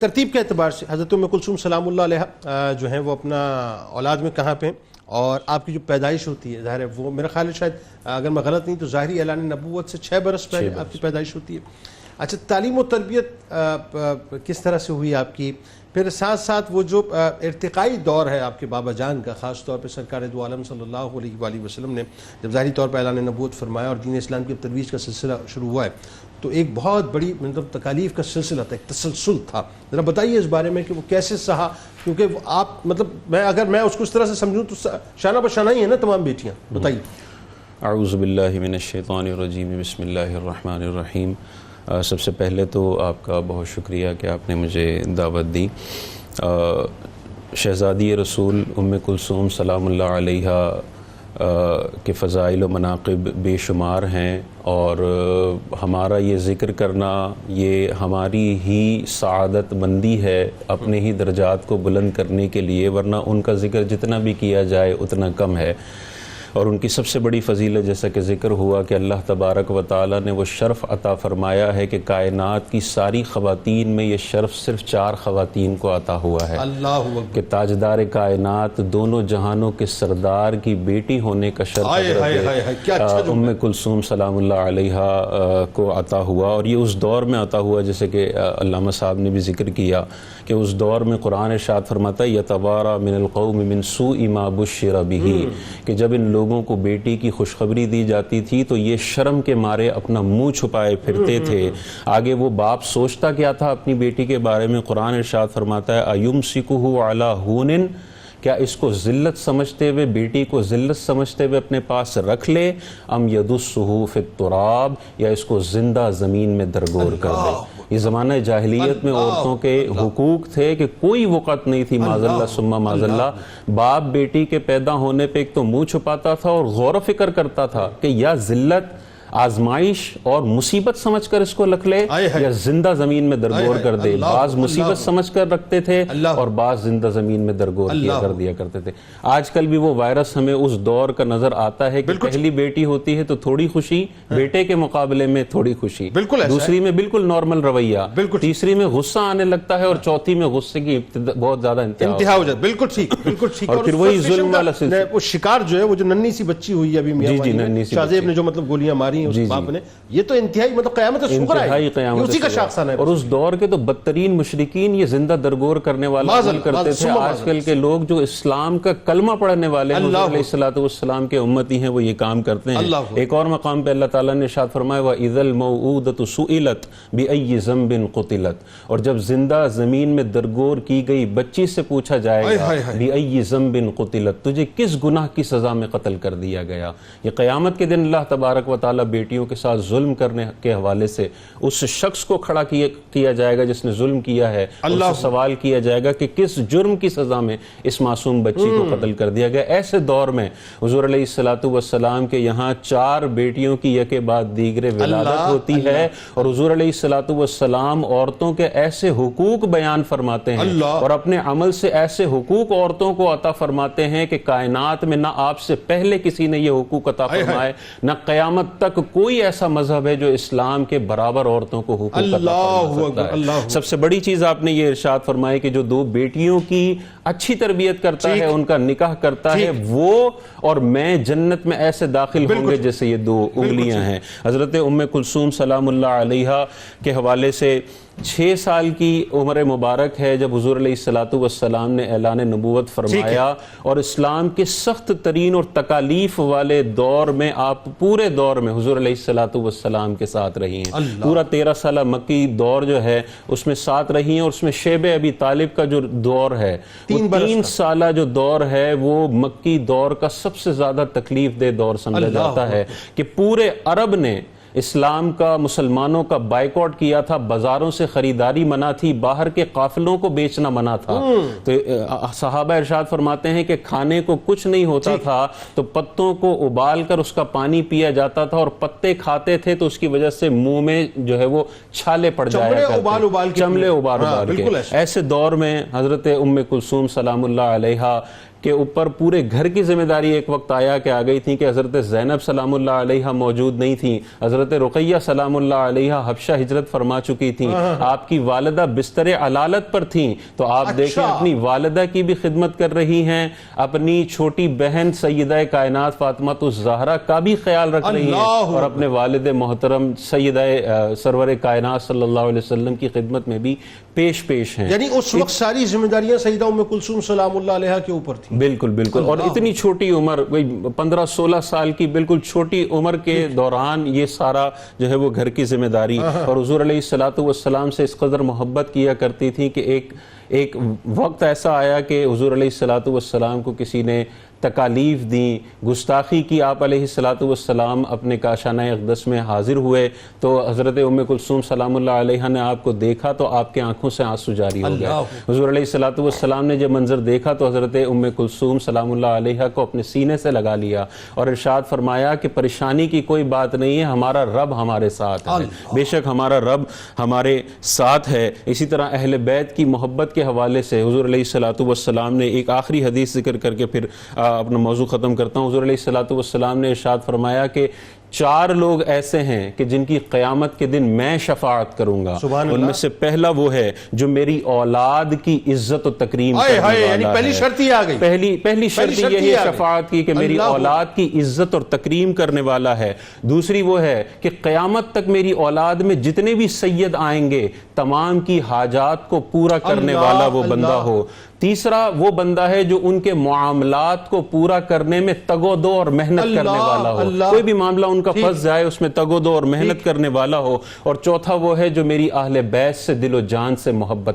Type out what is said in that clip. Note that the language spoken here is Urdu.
ترتیب کے اعتبار سے حضرت ام کلثوم سلام اللہ علیہ جو ہیں وہ اپنا اولاد میں کہاں پہ ہیں، اور آپ کی جو پیدائش ہوتی ہے ظاہر ہے وہ میرا خیال ہے شاید اگر میں غلط نہیں تو ظاہری اعلان نبوت سے 6 برس پہلے آپ کی پیدائش ہوتی ہے۔ اچھا، تعلیم و تربیت کس طرح سے ہوئی آپ کی؟ پھر ساتھ ساتھ وہ جو ارتقائی دور ہے آپ کے بابا جان کا، خاص طور پہ سرکار دو عالم صلی اللہ علیہ وآلہ وسلم نے جب ظاہری طور پہ اعلان نبوت فرمایا اور دین اسلام کی ترویج کا سلسلہ شروع ہوا ہے تو ایک بہت بڑی مطلب تکالیف کا سلسلہ تھا، ایک تسلسل تھا۔ ذرا بتائیے اس بارے میں کہ وہ کیسے سہا، کیونکہ آپ مطلب اگر میں اس کو اس طرح سے سمجھوں تو شانہ بشانہ ہی ہے نا تمام بیٹیاں۔ بتائیے۔ اعوذ باللہ من الشیطان الرجیم، بسم اللہ الرحمن الرحیم۔ سب سے پہلے تو آپ کا بہت شکریہ کہ آپ نے مجھے دعوت دی۔ شہزادی رسول ام کلثوم سلام اللہ علیہ کے فضائل و مناقب بے شمار ہیں، اور ہمارا یہ ذکر کرنا یہ ہماری ہی سعادت مندی ہے اپنے ہی درجات کو بلند کرنے کے لیے، ورنہ ان کا ذکر جتنا بھی کیا جائے اتنا کم ہے۔ اور ان کی سب سے بڑی فضیلت جیسا کہ ذکر ہوا کہ اللہ تبارک و تعالیٰ نے وہ شرف عطا فرمایا ہے کہ کائنات کی ساری خواتین میں یہ شرف صرف 4 خواتین کو عطا ہوا ہے، اللہ کہ تاجدار کائنات دونوں جہانوں کے سردار کی بیٹی ہونے کا شرف ام کلثوم سلام اللہ علیہ کو عطا ہوا۔ اور یہ اس دور میں عطا ہوا جیسے کہ علامہ صاحب نے بھی ذکر کیا کہ اس دور میں قرآن ارشاد فرماتا ہے یتوارا من القوم من سوء ما بشر بہ، کہ جب ان لوگوں کو بیٹی کی خوشخبری دی جاتی تھی تو یہ شرم کے مارے اپنا منہ چھپائے پھرتے تھے۔ آگے وہ باپ سوچتا کیا تھا اپنی بیٹی کے بارے میں؟ قرآن ارشاد فرماتا ہے ایمسکہ علی ہون، کیا اس کو ذلت سمجھتے ہوئے، بیٹی کو ذلت سمجھتے ہوئے اپنے پاس رکھ لے، ام یدسہ فی التراب، یا اس کو زندہ زمین میں درگور کر دے۔ یہ زمانہ جاہلیت میں عورتوں کے حقوق تھے کہ کوئی وقت نہیں تھی معاذ اللہ ثم معاذ اللہ، باپ بیٹی کے پیدا ہونے پہ ایک تو منہ چھپاتا تھا اور غور و فکر کرتا تھا کہ یا ذلت، آزمائش اور مصیبت سمجھ کر اس کو رکھ لے یا زندہ زمین میں درگور کر دے۔ بعض مصیبت سمجھ کر رکھتے تھے اور بعض زندہ زمین میں درگور کر دیا کرتے تھے۔ آج کل بھی وہ وائرس ہمیں اس دور کا نظر آتا ہے کہ پہلی بیٹی ہوتی ہے تو تھوڑی خوشی، بیٹے کے مقابلے میں تھوڑی خوشی، دوسری میں بالکل نارمل رویہ، تیسری میں غصہ آنے لگتا ہے، اور چوتھی میں غصے کی بہت زیادہ انتہا ہو جاتی ہے۔ بالکل ٹھیک، بالکل ٹھیک۔ اور پھر وہی ظلم والا سلسلہ، وہ شکار جو ہے، وہ جو ننھی سی بچی ہوئی ہے ابھی شاہزیب نے جو مطلب گولیاں ماری اس باپ نے، یہ تو انتہائی مطلب قیامت صغریٰ ہے، یہ اسی کا شاخسانہ ہے۔ اور اس دور کے تو بدترین مشرکین یہ زندہ درگور کرنے والا عمل کرتے تھے۔ آج کل کے لوگ جو اسلام کا کلمہ پڑھنے والے ہیں، حضور علیہ السلام کے امتی ہیں، وہ یہ کام کرتے ہیں۔ ایک اور مقام پہ اللہ تعالیٰ نے ارشاد فرمایا وَإِذَا الْمَوْعُودَةُ سُئِلَتْ بِأَيِّ ذَنبٍ قُتِلَتْ، اور جب زندہ زمین میں درگور کی گئی بچی سے پوچھا جائے گا بِأَيِّ ذَنبٍ قُتِلَتْ، تجھے کس گناہ کی سزا میں قتل کر دیا گیا۔ یہ قیامت کے دن اللہ تبارک و تعالیٰ بیٹیوں کے ساتھ ظلم کرنے کے حوالے سے اس شخص کو کھڑا کیا جائے گا جس نے ظلم کیا ہے، اس سے سوال کیا جائے گا کہ کس جرم کی سزا میں اس معصوم بچی کو قتل کر دیا گیا۔ ایسے دور میں حضور علیہ السلام کے یہاں 4 بیٹیوں کی یکے بعد دیگرے ولادت ہوتی ہے، اور حضور علیہ السلام عورتوں کے ایسے حقوق بیان فرماتے ہیں اور اپنے عمل سے ایسے حقوق عورتوں کو عطا فرماتے ہیں کہ کائنات میں نہ آپ سے پہلے کسی نے یہ حقوق عطا فرمائے، نہ قیامت تک کوئی ایسا مذہب ہے جو اسلام کے برابر عورتوں کو حقوق عطا فرما سکتا ہے۔ سب سے بڑی چیز آپ نے یہ ارشاد فرمائی کہ جو 2 بیٹیوں کی اچھی تربیت کرتا ہے، ان کا نکاح کرتا ہے، وہ اور میں جنت میں ایسے داخل ہوں گے جیسے یہ 2 انگلیاں ہیں۔ حضرت ام کلثوم سلام اللہ علیہ کے حوالے سے 6 سال کی عمر مبارک ہے جب حضور علیہ السلام نے اعلان نبوت فرمایا، اور اسلام کے سخت ترین اور تکالیف والے دور میں آپ پورے دور میں حضور علیہ السلام کے ساتھ رہی ہیں۔ پورا 13 سالہ مکی دور جو ہے اس میں ساتھ رہی ہیں، اور اس میں شیب ابی طالب کا جو دور ہے، 3 سالہ جو دور ہے، وہ مکی دور کا سب سے زیادہ تکلیف دہ دور سمجھا جاتا ہے کہ پورے عرب نے اسلام کا، مسلمانوں کا بائیکاٹ کیا تھا، بازاروں سے خریداری منع تھی، باہر کے قافلوں کو بیچنا منع تھا۔ تو صحابہ ارشاد فرماتے ہیں کہ کھانے کو کچھ نہیں ہوتا تھا تو پتوں کو ابال کر اس کا پانی پیا جاتا تھا، اور پتے کھاتے تھے تو اس کی وجہ سے منہ میں جو ہے وہ چھالے پڑ جایا کرتے، چمڑے ابال کے۔ ایسے دور میں حضرت ام کلثوم سلام اللہ علیہ کے اوپر پورے گھر کی ذمہ داری ایک وقت آیا کہ آ گئی تھی کہ حضرت زینب سلام اللہ علیہ موجود نہیں تھیں، حضرت رقیہ سلام اللہ علیہ حبشہ ہجرت فرما چکی تھیں، آپ کی والدہ بستر علالت پر تھیں، تو آپ دیکھیں اپنی والدہ کی بھی خدمت کر رہی ہیں، اپنی چھوٹی بہن سیدہ کائنات فاطمہ الزہرا کا بھی خیال رکھ رہی ہیں، اور اپنے والد محترم سیدہ سرور کائنات صلی اللہ علیہ وسلم کی خدمت میں بھی پیش ہیں۔ یعنی اس وقت ساری ذمہ داریاں سیدہ ام کلثوم سلام اللہ علیہ کے اوپر تھی۔ بالکل بالکل، اور اتنی چھوٹی عمر 15-16 سال کی بالکل چھوٹی عمر کے دوران یہ سارا جو ہے وہ گھر کی ذمہ داری، اور حضور علیہ الصلوۃ والسلام سے اس قدر محبت کیا کرتی تھی کہ ایک وقت ایسا آیا کہ حضور علیہ الصلوۃ والسلام کو کسی نے تکالیف دیں، گستاخی کی، آپ علیہ الصلوۃ والسلام اپنے کاشانہ اقدس میں حاضر ہوئے تو حضرت ام کلثوم سلام اللہ علیہ نے آپ کو دیکھا تو آپ کے آنکھوں سے آنسو جاری ہو گئے۔ حضور علیہ الصلوۃ والسلام نے جب منظر دیکھا تو حضرت ام کلثوم سلام اللہ علیہ کو اپنے سینے سے لگا لیا اور ارشاد فرمایا کہ پریشانی کی کوئی بات نہیں ہے، ہمارا رب ہمارے ساتھ ہے، بے شک ہمارا رب ہمارے ساتھ ہے۔ اسی طرح اہل بیت کی محبت کے حوالے سے حضور علیہ الصلوۃ والسلام نے ایک آخری حدیث ذکر کر کے پھر اپنا موضوع ختم کرتا ہوں۔ حضور علیہ الصلوۃ والسلام نے ارشاد فرمایا کہ 4 لوگ ایسے ہیں کہ جن کی قیامت کے دن میں شفاعت کروں گا، ان میں سے پہلا وہ ہے جو میری اولاد کی عزت و تکریم کرنے والا ہے۔ یعنی پہلی شرط ہی آ گئی، پہلی شرط یہ ہے شفاعت کی کہ میری اولاد کی عزت اور تکریم کرنے والا ہے۔ دوسری وہ ہے کہ قیامت تک میری اولاد میں جتنے بھی سید آئیں گے تمام کی حاجات کو پورا کرنے والا وہ بندہ ہو۔ تیسرا وہ بندہ ہے جو ان کے معاملات کو پورا کرنے میں تگ و دو اور محنت کرنے والا ہو، کوئی بھی معاملہ ان کا پھنس جائے اس میں تگ و دو اور محنت کرنے والا ہو۔ اور چوتھا وہ ہے جو میری اہل بیت سے دل و جان سے محبت